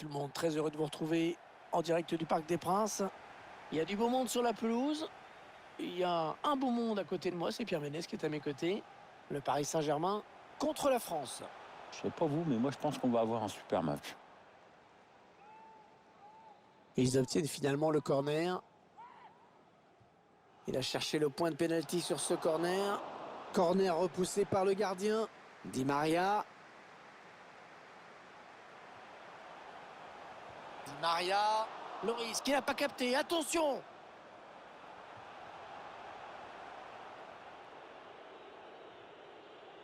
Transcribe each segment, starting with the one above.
Tout le monde très heureux de vous retrouver en direct du Parc des Princes. Il y a du beau monde sur la pelouse. Il y a un beau monde à côté de moi, c'est Pierre Ménès qui est à mes côtés. Le Paris Saint-Germain contre la France. Je sais pas vous, mais moi je pense qu'on va avoir un super match. Ils obtiennent finalement le corner. Il a cherché le point de pénalty sur ce corner. Corner repoussé par le gardien. Di Maria. Di Maria. Loris qui n'a pas capté. Attention!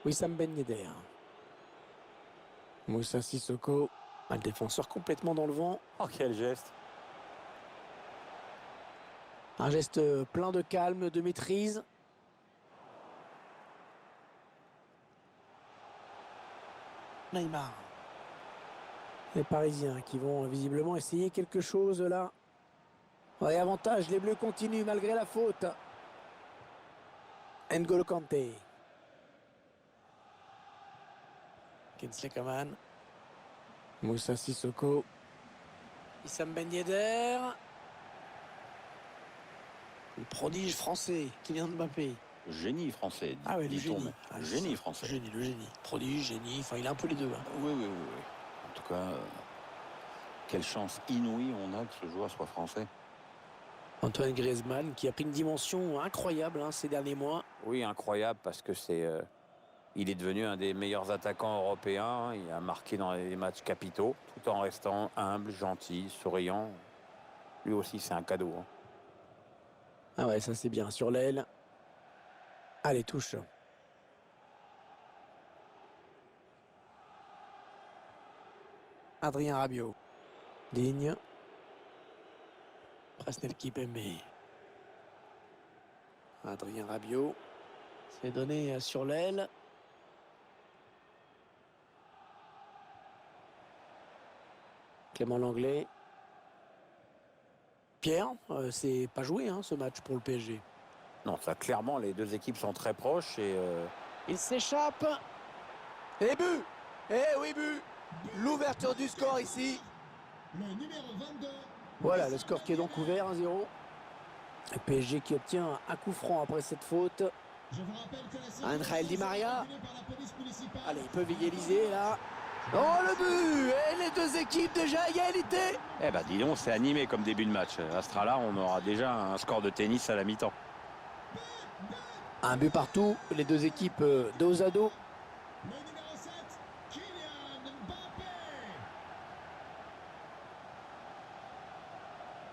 Wissam Ben Yedder. Moussa Sissoko. Un défenseur complètement dans le vent. Oh, quel geste! Un geste plein de calme, de maîtrise. Neymar. Les Parisiens qui vont visiblement essayer quelque chose là. Ouais, avantage, les Bleus continuent malgré la faute. N'Golo Kanté. Kingsley Coman. Moussa Sissoko. Wissam Ben Yedder. Le prodige français, Kylian Mbappé. Génie français, Ah ouais, le dit-on. génie. Génie français. Le génie. Prodige, génie, enfin il a un peu les deux. Hein. Oui. En tout cas, quelle chance inouïe on a que ce joueur soit français. Antoine Griezmann qui a pris une dimension incroyable ces derniers mois. Oui, incroyable parce que il est devenu un des meilleurs attaquants européens. Il a marqué dans les matchs capitaux, tout en restant humble, gentil, souriant. Lui aussi, c'est un cadeau. Hein. Ah ouais, ça c'est bien. Sur l'aile. Allez, touche. Adrien Rabiot. Digne. Presnel Kimpembe. Adrien Rabiot. C'est donné sur l'aile. Clément Lenglet. Pierre, c'est pas joué ce match pour le PSG. Non, ça clairement, les deux équipes sont très proches et Il s'échappe. Et but. Eh oui, but. L'ouverture du score ici. Le numéro 22. Voilà, le score qui est donc ouvert, 1-0. Le PSG qui obtient un coup franc après cette faute. Je vous rappelle que la Angel Di Maria. par la police municipale. Allez, ils peuvent égaliser là. Oh le but. Et les deux équipes déjà à égalité. eh ben, dis donc, c'est animé comme début de match. À ce là on aura déjà un score de tennis à la mi-temps. Un but partout, les deux équipes dos à dos. Le numéro 7, Kylian Mbappé.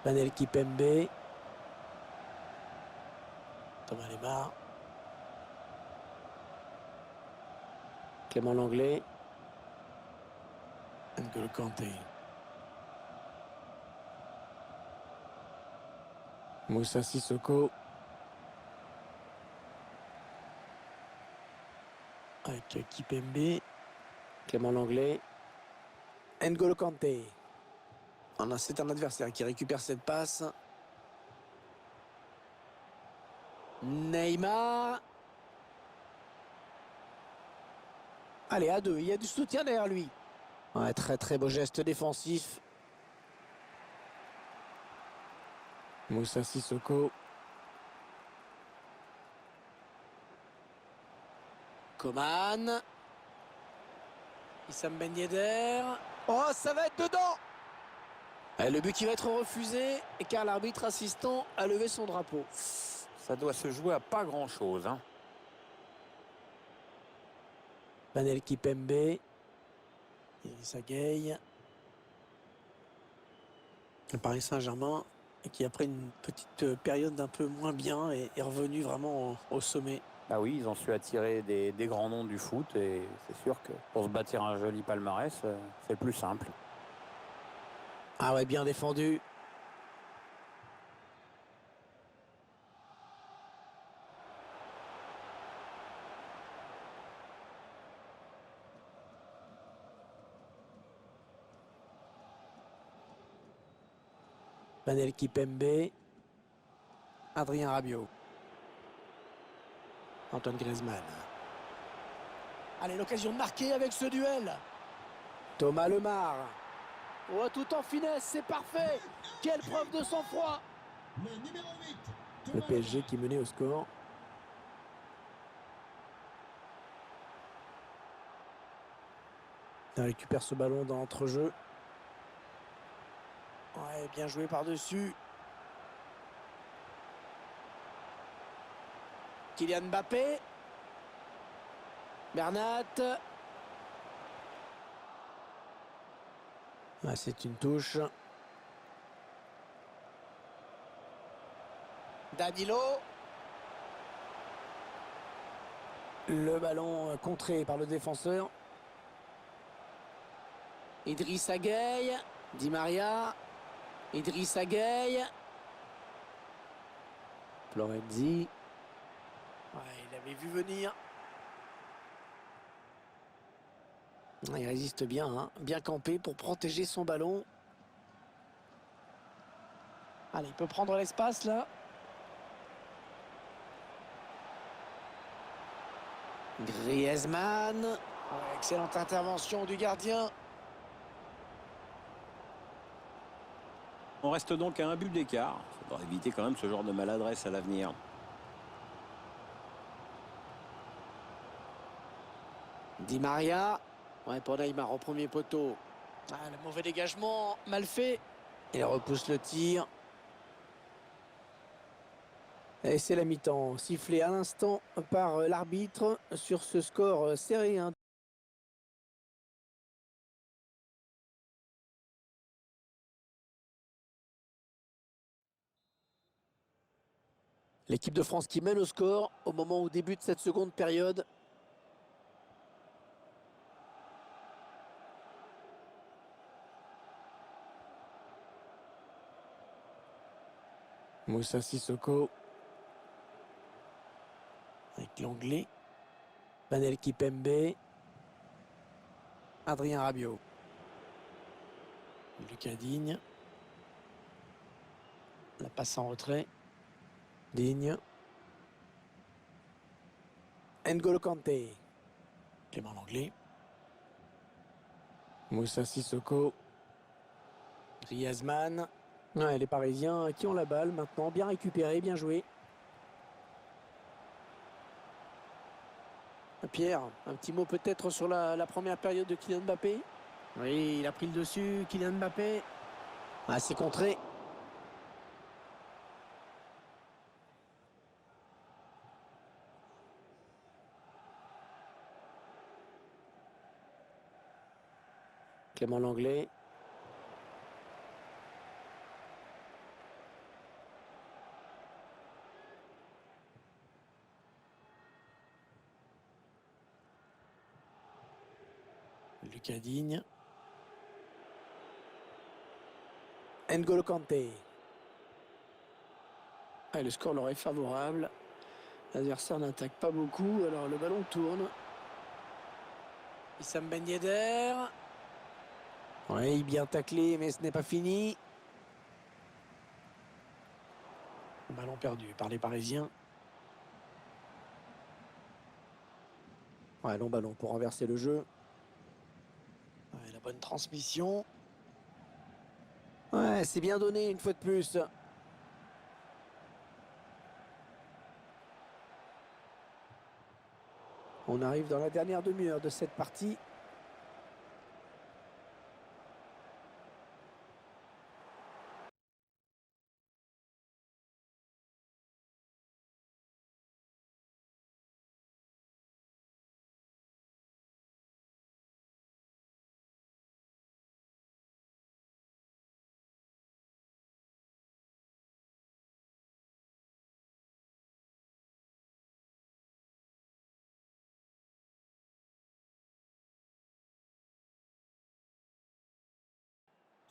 Presnel Kimpembe. Thomas Lemar. Clément Lenglet. N'Golo Kanté. Moussa Sissoko. Avec Kimpembe. Clément Lenglet. N'Golo Kanté. C'est un adversaire qui récupère cette passe. Neymar. Allez, à deux. Il y a du soutien derrière lui. Ouais, très beau geste défensif. Moussa Sissoko. Coman. Wissam Ben Yedder. Oh, ça va être dedans. Le but qui va être refusé car l'arbitre assistant a levé son drapeau. Ça doit se jouer à pas grand-chose. Hein. Presnel Kimpembe. Idrissa Gueye. Le Paris Saint-Germain qui après une petite période d'un peu moins bien est revenu vraiment au sommet. Ah oui, ils ont su attirer des grands noms du foot et c'est sûr que pour se bâtir un joli palmarès, c'est plus simple. Ah ouais, bien défendu. Presnel Kimpembe. Adrien Rabiot. Antoine Griezmann. Allez, l'occasion de marquer avec ce duel. Thomas Lemar. Oh, tout en finesse, c'est parfait. Quelle preuve de sang-froid. Le numéro 8. Le PSG qui menait au score. Il récupère ce ballon dans l'entrejeu. Ouais, bien joué par-dessus. Kylian Mbappé. Bernat. Ah, c'est une touche. Danilo. Le ballon contré par le défenseur. Idrissa Gueye. Di Maria. Idrissa Gueye. Florenzi. Ouais, il avait vu venir. Il résiste bien, hein, bien campé pour protéger son ballon. Allez, il peut prendre l'espace là. Griezmann. Ouais, excellente intervention du gardien. On reste donc à un but d'écart. Il faudra éviter quand même ce genre de maladresse à l'avenir. Di Maria. Ouais, pour Neymar au premier poteau. Ah, le mauvais dégagement, mal fait. Il repousse le tir. Et c'est la mi-temps, sifflé à l'instant par l'arbitre sur ce score serré, hein. L'équipe de France qui mène au score au moment où débute cette seconde période. Moussa Sissoko. Avec l'anglais. Panel Kipembe. Adrien Rabiot. Lucas Digne. La passe en retrait. Digne. N'Golo Kanté. Clément Langlais. Moussa Sissoko. Griezmann. Ouais, les Parisiens qui ont la balle maintenant. Bien récupéré, bien joué. Pierre, un petit mot peut-être sur la première période de Kylian Mbappé. Oui, il a pris le dessus, Kylian Mbappé. Ah, c'est contré. Clément Langlais. Lucas Digne. N'Golo Kanté. Ah, le score leur est favorable. L'adversaire n'attaque pas beaucoup, alors le ballon tourne. Wissam Ben Yedder. Oui, bien taclé, mais ce n'est pas fini. Ballon perdu par les Parisiens. Ouais, long ballon pour renverser le jeu. Ouais, la bonne transmission. Ouais, c'est bien donné une fois de plus. On arrive dans la dernière demi-heure de cette partie.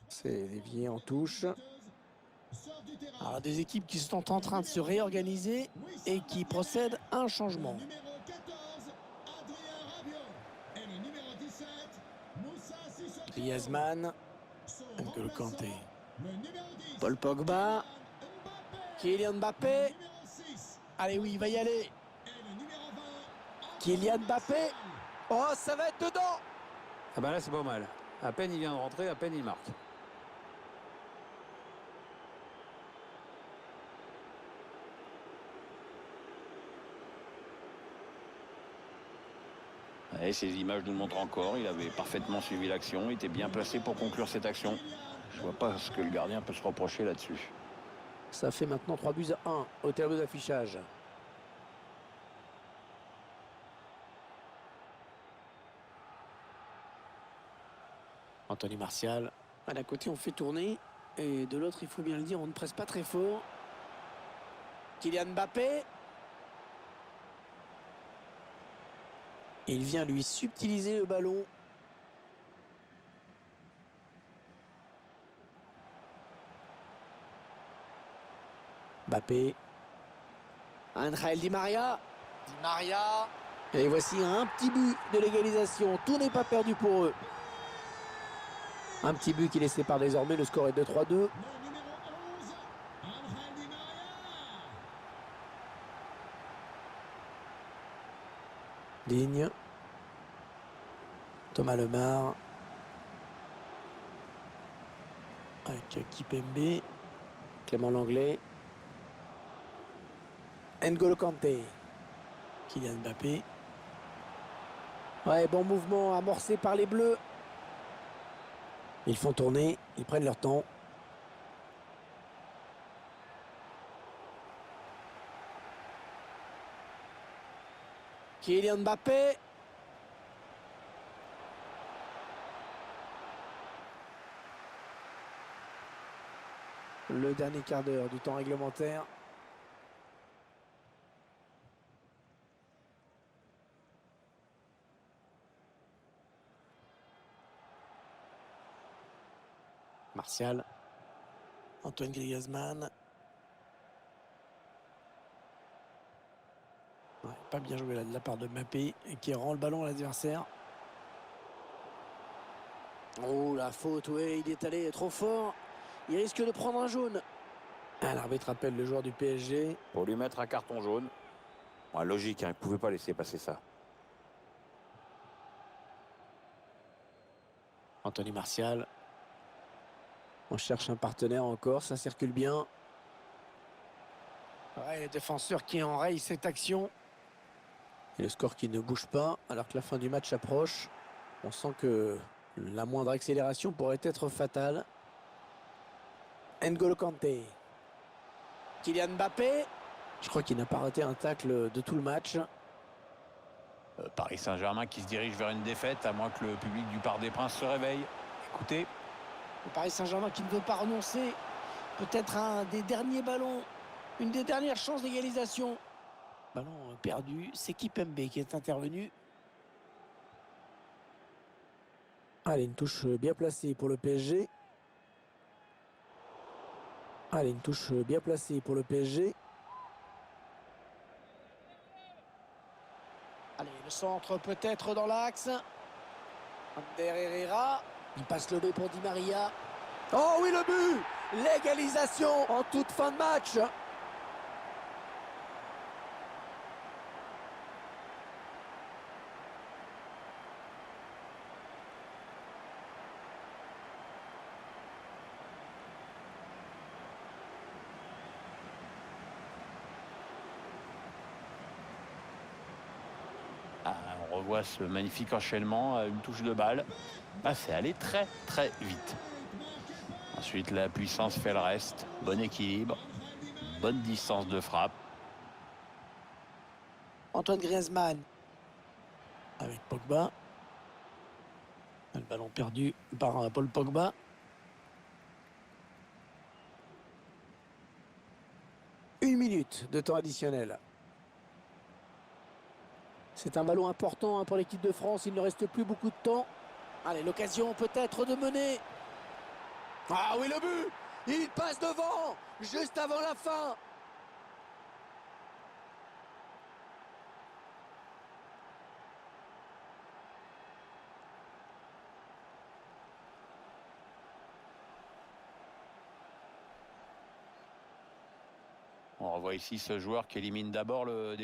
C'est dévié en touche. Sort du terrain. Alors, des équipes qui sont en train de se réorganiser et qui procèdent à un changement. Le numéro 14, Adrien Rabiot. Et le numéro 17, Moussa Sissoko. Griezmann. Son N'Golo Kanté. remplaçant, le numéro 10, Paul Pogba. Kylian Mbappé. Kylian Mbappé. Le numéro 6, Allez, oui, il va y aller. et le numéro 20, Kylian Antoine Mbappé. Martial. Oh, ça va être dedans. Ah bah là, c'est pas mal. À peine il vient de rentrer, à peine il marque. Et ces images nous le montrent encore. Il avait parfaitement suivi l'action. Il était bien placé pour conclure cette action. Je vois pas ce que le gardien peut se reprocher là-dessus. Ça fait maintenant 3-1 au tableau d'affichage. Anthony Martial. D'un côté, on fait tourner. Et de l'autre, il faut bien le dire, on ne presse pas très fort. Kylian Mbappé. Il vient lui subtiliser le ballon. Mbappé. Angel Di Maria. Di Maria. Et voici un petit but de l'égalisation. Tout n'est pas perdu pour eux. Un petit but qui les sépare désormais. Le score est de 3-2. Le numéro 11, Angel Di Maria. Digne. Thomas Lemar. Avec Kipembe. Clément Langlais. N'Golo Kanté. Kylian Mbappé. Ouais, bon mouvement amorcé par les Bleus. Ils font tourner, ils prennent leur temps. Kylian Mbappé. Le dernier quart d'heure du temps réglementaire. Martial. Antoine Griezmann. Ouais, pas bien joué là de la part de Mbappé qui rend le ballon à l'adversaire. Oh la faute, ouais, il est allé trop fort. Il risque de prendre un jaune. Ah, l'arbitre appelle le joueur du PSG. Pour lui mettre un carton jaune. Ouais, logique, hein, il ne pouvait pas laisser passer ça. Anthony Martial. On cherche un partenaire encore, ça circule bien. Ouais, le défenseur qui enraye cette action. Et le score qui ne bouge pas alors que la fin du match approche. On sent que la moindre accélération pourrait être fatale. N'Golo Kanté. Kylian Mbappé. Je crois qu'il n'a pas raté un tacle de tout le match. Paris Saint-Germain qui se dirige vers une défaite, à moins que le public du Parc des Princes se réveille. Écoutez. Le Paris Saint-Germain qui ne veut pas renoncer. Peut-être un des derniers ballons. Une des dernières chances d'égalisation. Ballon perdu. C'est Kipembe qui est intervenu. Allez, une touche bien placée pour le PSG. Allez, une touche bien placée pour le PSG. Allez, le centre peut-être dans l'axe. Ander Herrera. Il passe le B pour Di Maria. Oh oui, le but! L'égalisation en toute fin de match. Ah, on revoit ce magnifique enchaînement à une touche de balle. Ah, c'est allé très très vite. Ensuite, la puissance fait le reste. Bon équilibre. Bonne distance de frappe. Antoine Griezmann. Avec Pogba. Le ballon perdu par Paul Pogba. Une minute de temps additionnel. C'est un ballon important pour l'équipe de France. Il ne reste plus beaucoup de temps. Allez, l'occasion peut-être de mener. Ah oui, le but! Il passe devant, juste avant la fin. On revoit ici ce joueur qui élimine d'abord le